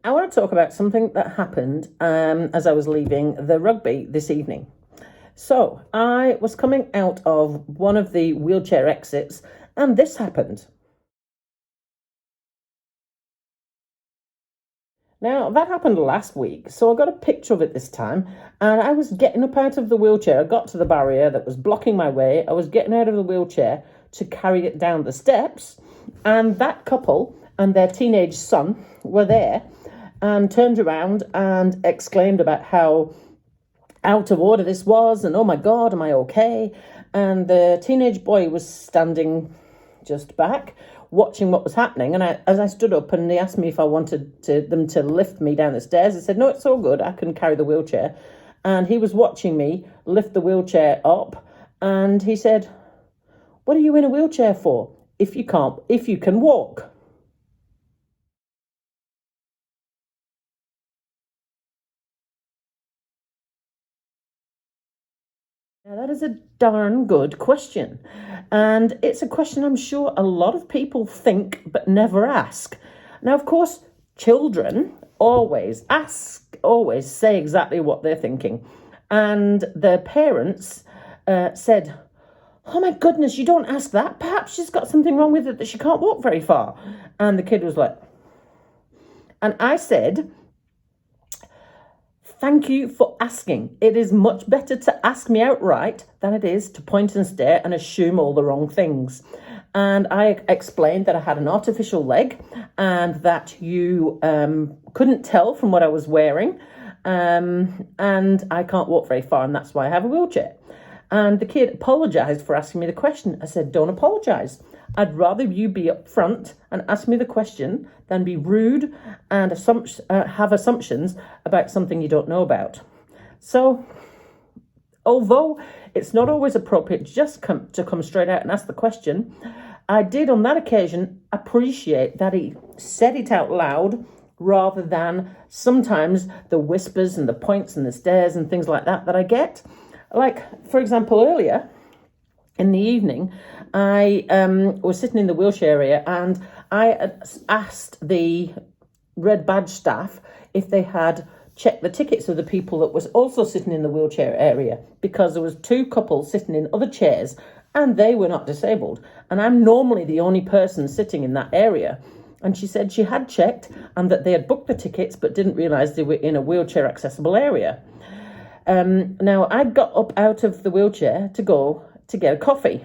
I want to talk about something that happened as I was leaving the rugby this evening. So I was coming out of one of the wheelchair exits, and this happened. Now, that happened last week, so I got a picture of it this time, and I was getting up out of the wheelchair. I got to the barrier that was blocking my way. I was getting out of the wheelchair to carry it down the steps, and that couple and their teenage son were there and turned around and exclaimed about how out of order this was, and oh my God, am I okay? And the teenage boy was standing just back, watching what was happening. And as I stood up and they asked me if I wanted them to lift me down the stairs, I said, no, it's all good. I can carry the wheelchair. And he was watching me lift the wheelchair up. And he said, what are you in a wheelchair for if you can walk? Now, that is a darn good question. And it's a question I'm sure a lot of people think but never ask. Now, of course, children always say exactly what they're thinking. And their parents said, oh my goodness, you don't ask that. Perhaps she's got something wrong with it that she can't walk very far. And the kid was like, and I said, thank you for asking. It is much better to ask me outright than it is to point and stare and assume all the wrong things. And I explained that I had an artificial leg and that you couldn't tell from what I was wearing. And I can't walk very far, and that's why I have a wheelchair. And the kid apologised for asking me the question. I said, don't apologise. I'd rather you be upfront and ask me the question than be rude and have assumptions about something you don't know about. So, although it's not always appropriate just to come straight out and ask the question, I did on that occasion appreciate that he said it out loud rather than sometimes the whispers and the points and the stares and things like that I get. Like, for example, earlier in the evening, I was sitting in the wheelchair area and I asked the red badge staff if they had checked the tickets of the people that was also sitting in the wheelchair area, because there was two couples sitting in other chairs and they were not disabled. And I'm normally the only person sitting in that area. And she said she had checked and that they had booked the tickets but didn't realise they were in a wheelchair accessible area. Now, I got up out of the wheelchair to go to get a coffee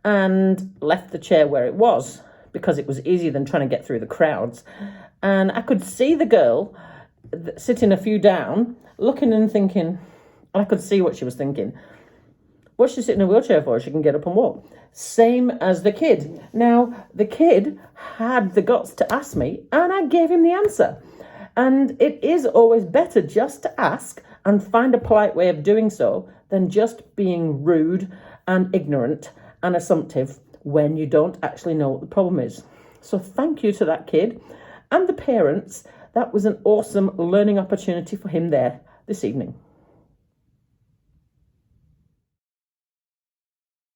and left the chair where it was because it was easier than trying to get through the crowds. And I could see the girl sitting a few down, looking and thinking, and I could see what she was thinking. What's she sitting in a wheelchair for? She can get up and walk. Same as the kid. Now, the kid had the guts to ask me, and I gave him the answer. And it is always better just to ask and find a polite way of doing so than just being rude and ignorant and assumptive when you don't actually know what the problem is. So thank you to that kid and the parents. That was an awesome learning opportunity for him there this evening.